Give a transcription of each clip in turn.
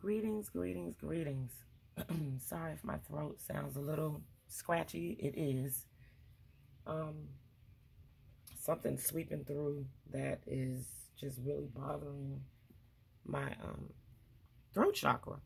Greetings, greetings, greetings. Sorry if my throat sounds a little scratchy. It is. Something sweeping through that is just really bothering my throat chakra.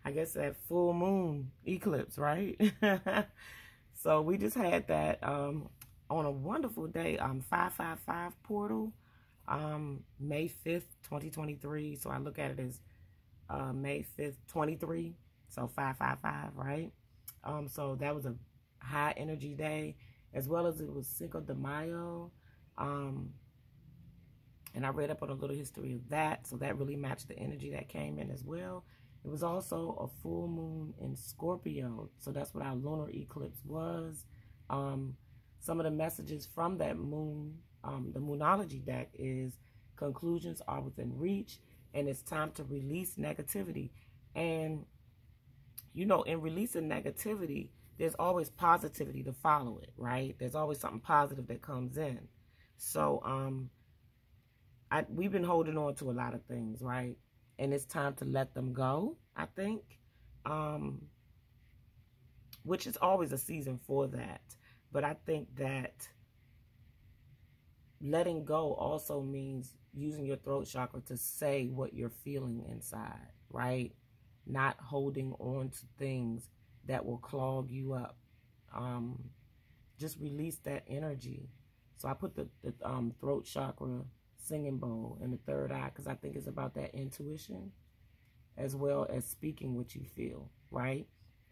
I guess that full moon eclipse, right? So we just had that on a wonderful day, 555 portal, May 5th, 2023. So I look at it as May 5th, 23. So 555, right? So that was a high energy day, as well as it was Cinco de Mayo. And I read up on a little history of that. So that really matched the energy that came in as well. It was also a full moon in Scorpio. So that's what our lunar eclipse was. Some of the messages from that moon, the Moonology deck, is conclusions are within reach, and it's time to release negativity. And, you know, in releasing negativity, there's always positivity to follow it, right? There's always something positive that comes in. So we've been holding on to a lot of things, right? And it's time to let them go, I think, which is always a season for that. But I think that letting go also means using your throat chakra to say what you're feeling inside, right? Not holding on to things that will clog you up. Just release that energy. So I put the throat chakra singing bowl in the third eye because I think it's about that intuition as well as speaking what you feel, right?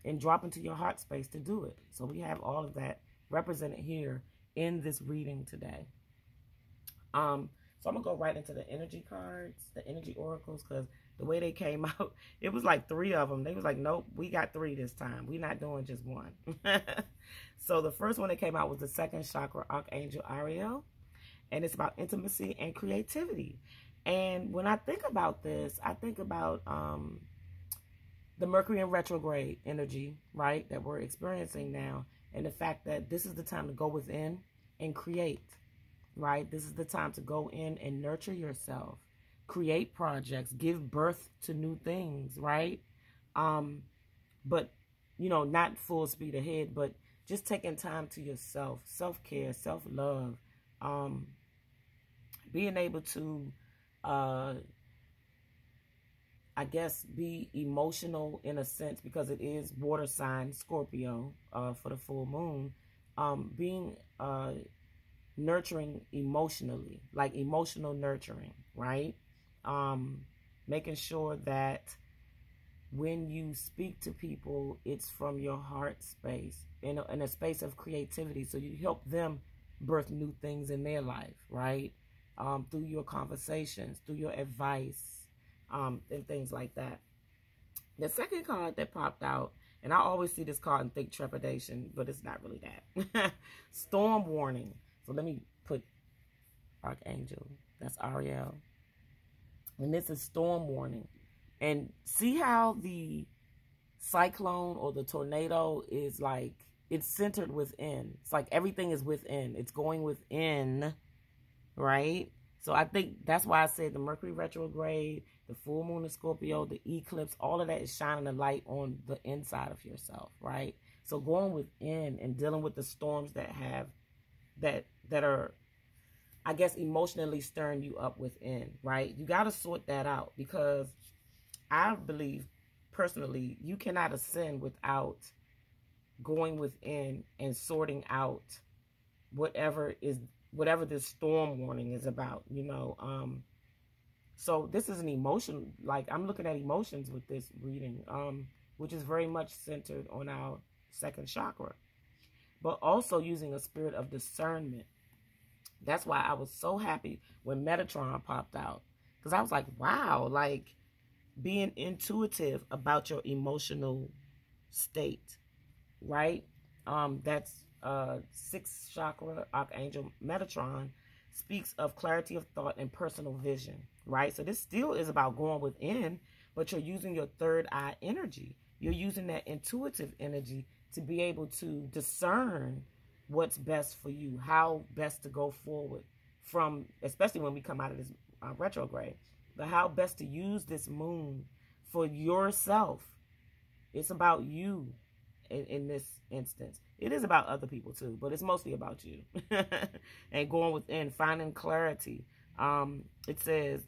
And drop into your heart space to do it. So we have all of that represented here in this reading today. So I'm going to go right into the energy cards, the energy oracles, because the way they came out, it was like 3 of them. They was like, nope, we got 3 this time. We're not doing just 1. So the first one that came out was the second chakra, Archangel Ariel. And it's about intimacy and creativity. And when I think about this, I think about the Mercury in retrograde energy, right, that we're experiencing now. And the fact that this is the time to go within and create, right? This is the time to go in and nurture yourself, create projects, give birth to new things, right? But, you know, not full speed ahead, but just taking time to yourself, self-care, self-love, being able to, I guess, be emotional in a sense because it is water sign Scorpio for the full moon. Being nurturing emotionally, like emotional nurturing, right? Making sure that when you speak to people, it's from your heart space, in a space of creativity. So you help them birth new things in their life, right? Through your conversations, through your advice, and things like that. The second card that popped out, and I always see this card and think trepidation, but it's not really that. Storm warning. So let me put Archangel. That's Ariel. And this is storm warning. And see how the cyclone or the tornado is like, it's centered within. It's like everything is within. It's going within, right? So I think that's why I said the Mercury retrograde, the full moon in Scorpio, the eclipse, all of that is shining a light on the inside of yourself, right? So going within and dealing with the storms that that are, I guess, emotionally stirring you up within, right? You got to sort that out because I believe personally you cannot ascend without going within and sorting out whatever this storm warning is about, you know. So this is an emotion, like I'm looking at emotions with this reading, which is very much centered on our second chakra, but also using a spirit of discernment. That's why I was so happy when Metatron popped out, because I was like, wow, like being intuitive about your emotional state, right? That's 6th chakra, Archangel Metatron, speaks of clarity of thought and personal vision, right? So this still is about going within, but you're using your third eye energy. You're using that intuitive energy to be able to discern what's best for you, how best to go forward from, especially when we come out of this retrograde. how best to use this moon for yourself. It's about you in this instance. It is about other people too, but it's mostly about you. And going within, finding clarity. It says,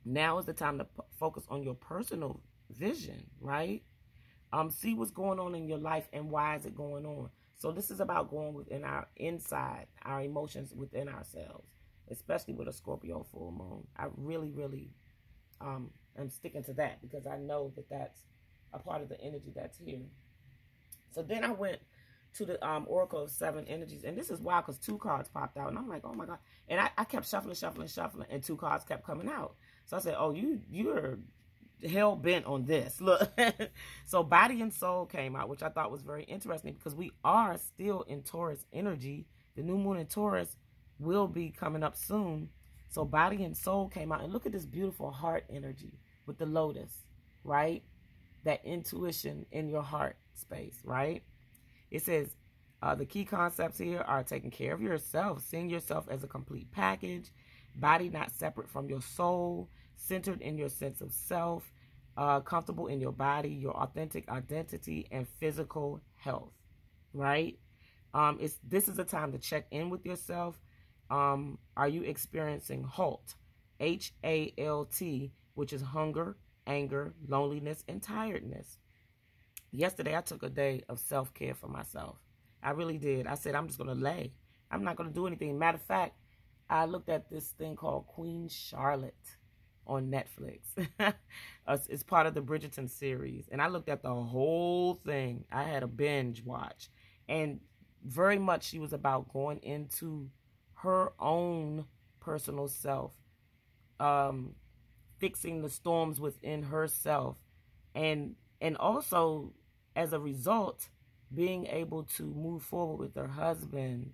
now is the time to focus on your personal vision, right? See what's going on in your life and why is it going on. So this is about going within our inside, our emotions within ourselves, especially with a Scorpio full moon. I really, really am sticking to that because I know that that's a part of the energy that's here. So then I went to the Oracle of 7 Energies, and this is wild because 2 cards popped out, and I'm like, oh my God. And I kept shuffling, and 2 cards kept coming out. So I said, oh, you're hell bent on this. Look. So Body and Soul came out, which I thought was very interesting because we are still in Taurus energy. The new moon in Taurus will be coming up soon. So Body and Soul came out, and look at this beautiful heart energy with the lotus, right? That intuition in your heart space, right? It says the key concepts here are taking care of yourself, seeing yourself as a complete package, body not separate from your soul, centered in your sense of self, comfortable in your body, your authentic identity, and physical health, right? This is a time to check in with yourself. Are you experiencing HALT, H-A-L-T, which is hunger, anger, loneliness, and tiredness? Yesterday, I took a day of self-care for myself. I really did. I said, I'm just going to lay. I'm not going to do anything. Matter of fact, I looked at this thing called Queen Charlotte on Netflix. It's part of the Bridgerton series. And I looked at the whole thing. I had a binge watch. And very much she was about going into her own personal self, fixing the storms within herself, and also as a result being able to move forward with her husband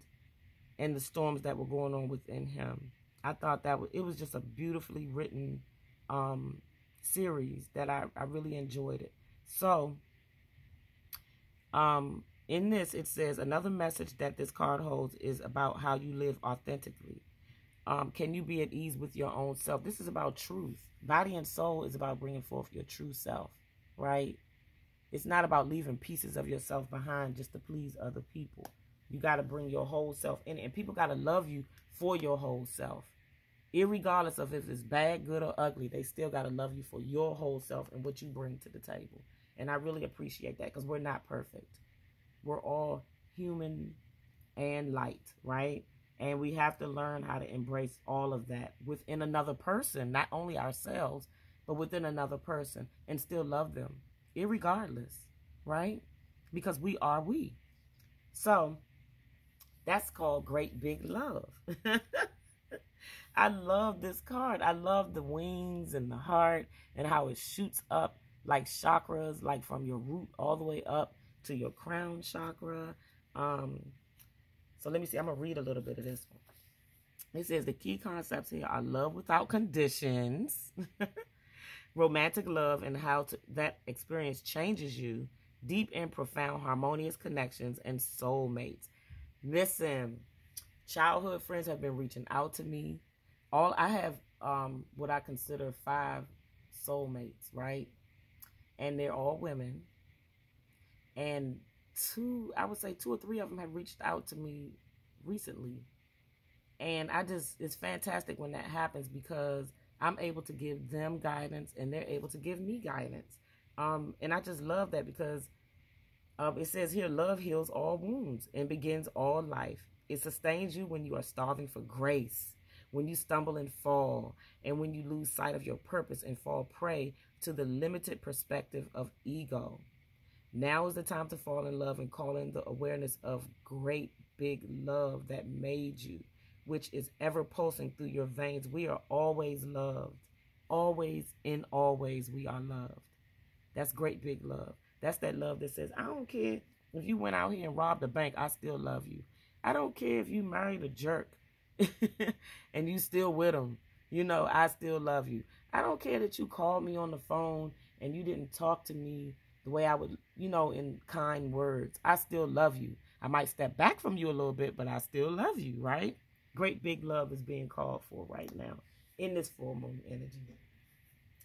and the storms that were going on within him. I thought that it was just a beautifully written series that I really enjoyed it. So in this, it says another message that this card holds is about how you live authentically. Can you be at ease with your own self? This is about truth. Body and Soul is about bringing forth your true self, right? It's not about leaving pieces of yourself behind just to please other people. You got to bring your whole self in it. And people got to love you for your whole self. Irregardless of if it's bad, good, or ugly, they still got to love you for your whole self and what you bring to the table. And I really appreciate that because we're not perfect. We're all human and light, right? And we have to learn how to embrace all of that within another person, not only ourselves, but within another person, and still love them, irregardless, right? Because we are we. So that's called Great Big Love. I love this card. I love the wings and the heart and how it shoots up like chakras, like from your root all the way up to your crown chakra. So let me see. I'm going to read a little bit of this one. It says the key concepts here are love without conditions, romantic love and how that experience changes you, deep and profound harmonious connections, and soulmates. Listen, childhood friends have been reaching out to me. I have what I consider 5 soulmates, right? And they're all women. And I would say 2 or 3 of them have reached out to me recently. And it's fantastic when that happens because I'm able to give them guidance and they're able to give me guidance. And I just love that because it says here, love heals all wounds and begins all life. It sustains you when you are starving for grace, when you stumble and fall, and when you lose sight of your purpose and fall prey to the limited perspective of ego. Now is the time to fall in love and call in the awareness of great big love that made you, which is ever pulsing through your veins. We are always loved. Always in always we are loved. That's great big love. That's that love that says, I don't care if you went out here and robbed a bank, I still love you. I don't care if you married a jerk and you still with him. You know, I still love you. I don't care that you called me on the phone and you didn't talk to me the way I would, you know, in kind words. I still love you. I might step back from you a little bit, but I still love you, right? Great big love is being called for right now in this full moon energy.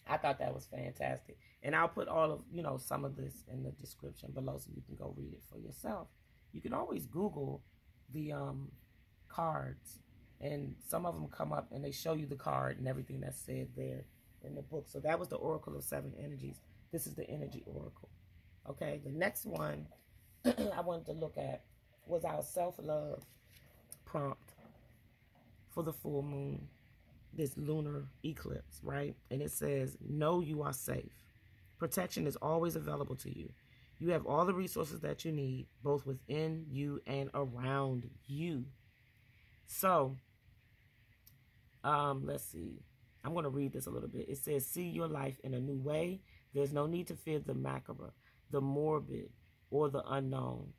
I thought that was fantastic. And I'll put all of, you know, some of this in the description below so you can go read it for yourself. You can always Google the cards, and some of them come up and they show you the card and everything that's said there in the book. So that was the Oracle of Seven Energies. This is the Energy Oracle. Okay, the next one I wanted to look at was our self-love prompt for the full moon, this lunar eclipse, right? And it says, know you are safe. Protection is always available to you. You have all the resources that you need, both within you and around you. So, let's see. I'm going to read this a little bit. It says, see your life in a new way. There's no need to fear the macabre, the morbid, or the unknown.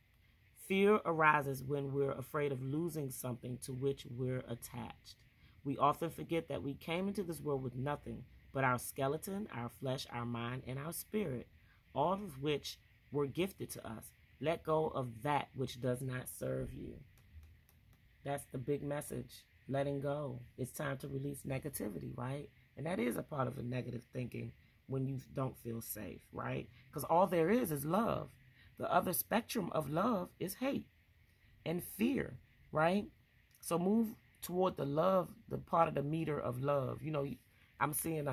Fear arises when we're afraid of losing something to which we're attached. We often forget that we came into this world with nothing but our skeleton, our flesh, our mind, and our spirit, all of which were gifted to us. Let go of that which does not serve you. That's the big message. Letting go. It's time to release negativity, right? And that is a part of the negative thinking when you don't feel safe, right? Because all there is love. The other spectrum of love is hate and fear, right? So move toward the love, the part of the meter of love. You know, I'm seeing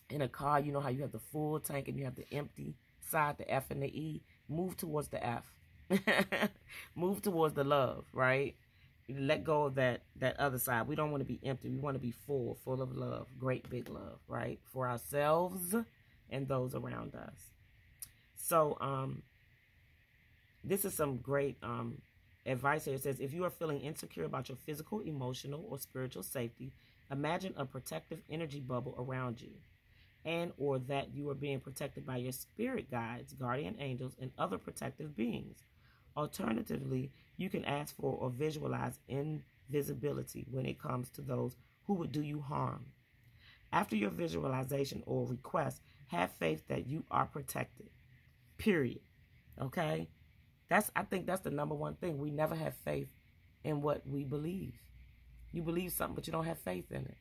in a car, you know how you have the full tank and you have the empty side, the F and the E. Move towards the F. Move towards the love, right? Let go of that other side. We don't want to be empty. We want to be full of love, great big love, right? For ourselves and those around us. So, this is some great advice here. It says, if you are feeling insecure about your physical, emotional, or spiritual safety, imagine a protective energy bubble around you, and or that you are being protected by your spirit guides, guardian angels, and other protective beings. Alternatively, you can ask for or visualize invisibility when it comes to those who would do you harm. After your visualization or request, have faith that you are protected. Period. Okay? I think that's the number one thing. We never have faith in what we believe. You believe something, but you don't have faith in it.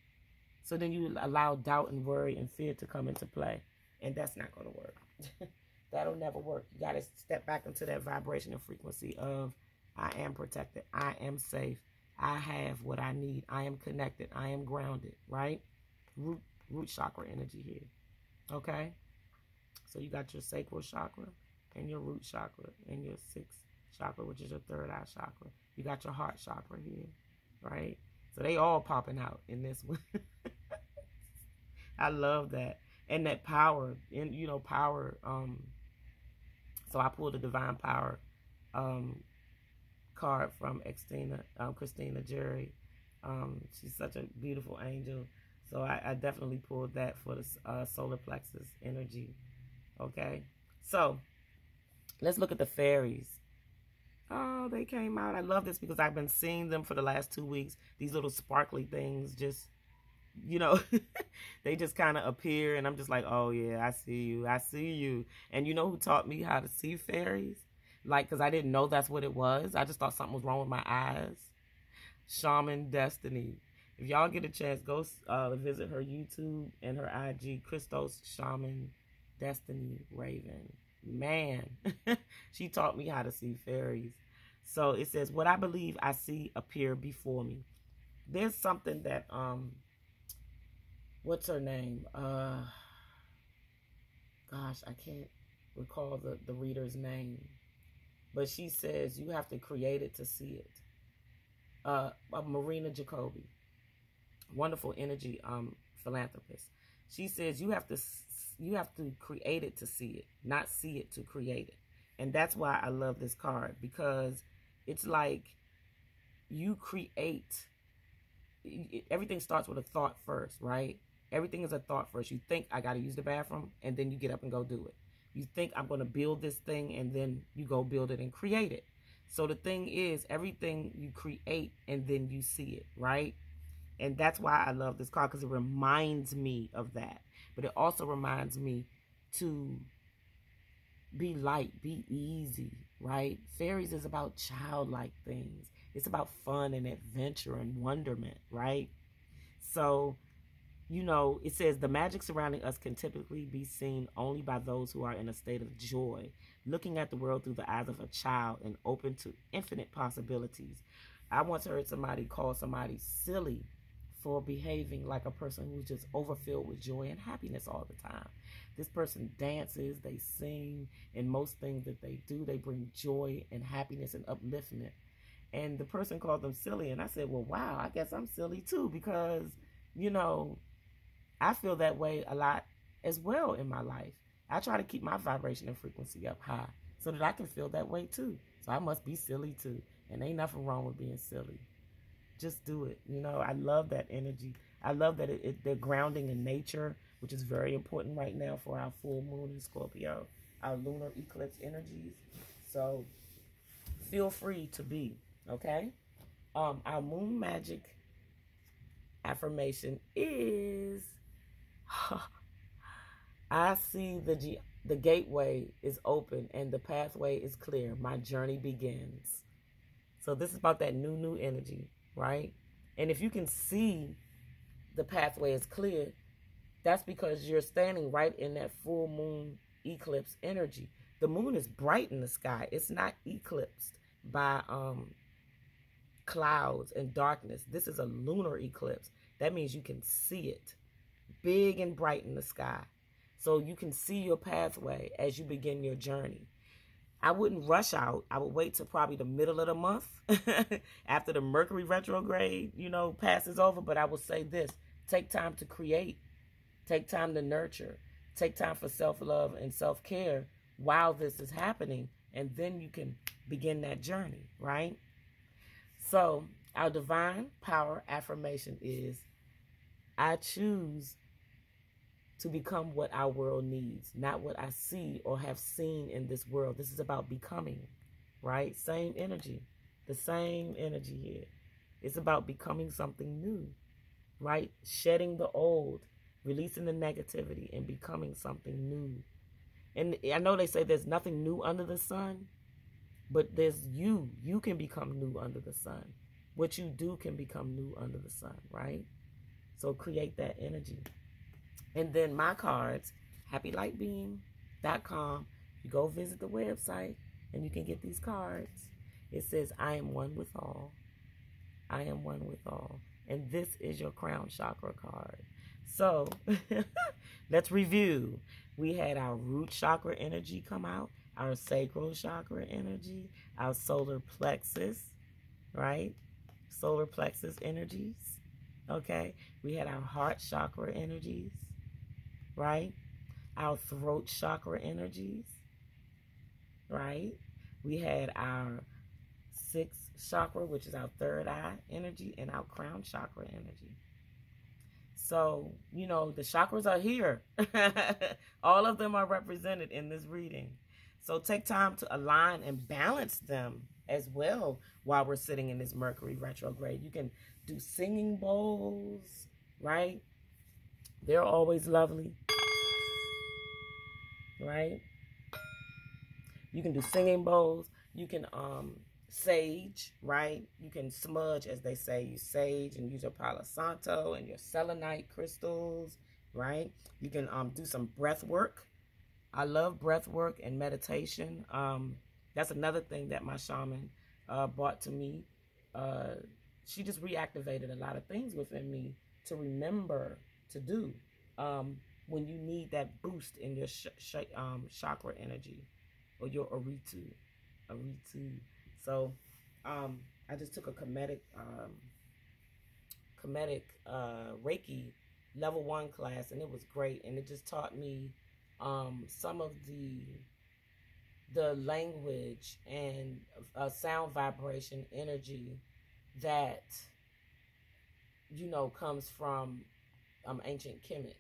So then you allow doubt and worry and fear to come into play. And that's not going to work. That'll never work. You got to step back into that vibration and frequency of, I am protected. I am safe. I have what I need. I am connected. I am grounded, right? Root chakra energy here. Okay? So you got your sacral chakra and your root chakra and your sixth chakra, which is your third eye chakra. You got your heart chakra here, right? So they all popping out in this one. I love that. And that power, and you know, power. So I pulled the Divine Power card from Christina Jerry. She's such a beautiful angel. So I definitely pulled that for the solar plexus energy. Okay, so let's look at the fairies. Oh, they came out. I love this because I've been seeing them for the last 2 weeks. These little sparkly things just, you know, they just kind of appear. And I'm just like, oh, yeah, I see you. I see you. And you know who taught me how to see fairies? Like, because I didn't know that's what it was. I just thought something was wrong with my eyes. Shaman Destiny. If y'all get a chance, go visit her YouTube and her IG, Christos Shaman Destiny Raven. Man, she taught me how to see fairies. So it says, what I believe I see appear before me. There's something that, what's her name? Gosh, I can't recall the reader's name. But she says you have to create it to see it. Marina Jacoby, wonderful energy philanthropist. She says you have to create it to see it, not see it to create it. And that's why I love this card, because it's like you create, everything starts with a thought first, right? Everything is a thought first. You think, I got to use the bathroom, and then you get up and go do it. You think, I'm going to build this thing, and then you go build it and create it. So the thing is, everything you create, and then you see it, right? And that's why I love this card, because it reminds me of that. But it also reminds me to be light, be easy, right? Fairies is about childlike things. It's about fun and adventure and wonderment, right? So you know, it says the magic surrounding us can typically be seen only by those who are in a state of joy, looking at the world through the eyes of a child and open to infinite possibilities. I once heard somebody call somebody silly for behaving like a person who's just overfilled with joy and happiness all the time. This person dances, they sing, and most things that they do, they bring joy and happiness and upliftment. And the person called them silly, and I said, well, wow, I guess I'm silly too, because, you know, I feel that way a lot as well in my life. I try to keep my vibration and frequency up high so that I can feel that way too. So I must be silly too. And ain't nothing wrong with being silly. Just do it. You know, I love that energy. I love that they're grounding in nature, which is very important right now for our full moon in Scorpio, our lunar eclipse energies. So feel free to be, okay? Our moon magic affirmation is... I see the gateway is open and the pathway is clear. My journey begins. So this is about that new energy, right? And if you can see the pathway is clear, that's because you're standing right in that full moon eclipse energy. The moon is bright in the sky. It's not eclipsed by clouds and darkness. This is a lunar eclipse. That means you can see it big and bright in the sky. So you can see your pathway as you begin your journey. I wouldn't rush out. I would wait till probably the middle of the month after the Mercury retrograde, you know, passes over. But I will say this, take time to create, take time to nurture, take time for self-love and self-care while this is happening. And then you can begin that journey, right? So our divine power affirmation is, I choose to become what our world needs, not what I see or have seen in this world. This is about becoming, right? Same energy, the same energy here. It's about becoming something new, right? Shedding the old, releasing the negativity, and becoming something new. And I know they say there's nothing new under the sun, but there's you. You can become new under the sun. What you do can become new under the sun, right? So create that energy. And then my cards, happylightbeing.com. You go visit the website and you can get these cards. It says, I am one with all. I am one with all. And this is your crown chakra card. So let's review. We had our root chakra energy come out, our sacral chakra energy, our solar plexus, right? Solar plexus energies. Okay. We had our heart chakra energies, right? Our throat chakra energies, right? We had our sixth chakra, which is our third eye energy, and our crown chakra energy. So, you know, the chakras are here. All of them are represented in this reading. So take time to align and balance them as well while we're sitting in this Mercury retrograde. You can do singing bowls, right? They're always lovely, right? You can do singing bowls. You can sage, right? You can smudge, as they say. You sage and use your palo santo and your selenite crystals, right? You can do some breath work. I love breath work and meditation. That's another thing that my shaman brought to me. She just reactivated a lot of things within me to remember to do when you need that boost in your chakra energy or your aritu. So I just took a Kemetic Reiki level 1 class, and it was great. And it just taught me some of the language and sound vibration energy that, you know, comes from ancient Kemet.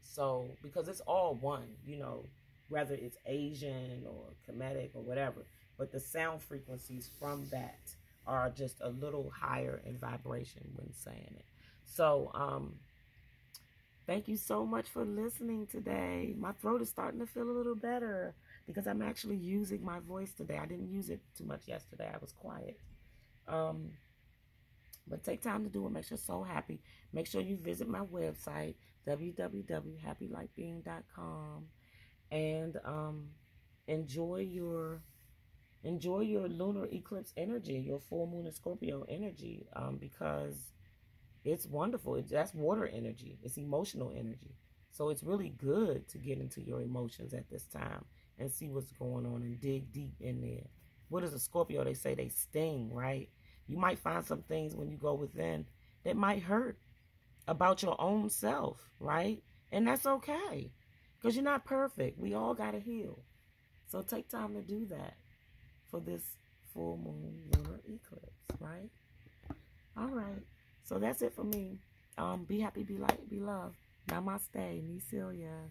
So, because it's all one, you know, whether it's Asian or Kemetic or whatever, but the sound frequencies from that are just a little higher in vibration when saying it. So, thank you so much for listening today. My throat is starting to feel a little better because I'm actually using my voice today. I didn't use it too much yesterday. I was quiet. But take time to do it. Makes you so happy. Make sure you visit my website, www.happylikebeing.com, and enjoy your lunar eclipse energy, your full moon and Scorpio energy, because it's wonderful. That's water energy. It's emotional energy. So it's really good to get into your emotions at this time and see what's going on and dig deep in there. What is a Scorpio? They say they sting, right? You might find some things when you go within that might hurt about your own self, right? And that's okay, because you're not perfect. We all got to heal. So take time to do that for this full moon lunar eclipse, right? All right. So that's it for me. Be happy, be light, be loved. Namaste, Nisilia.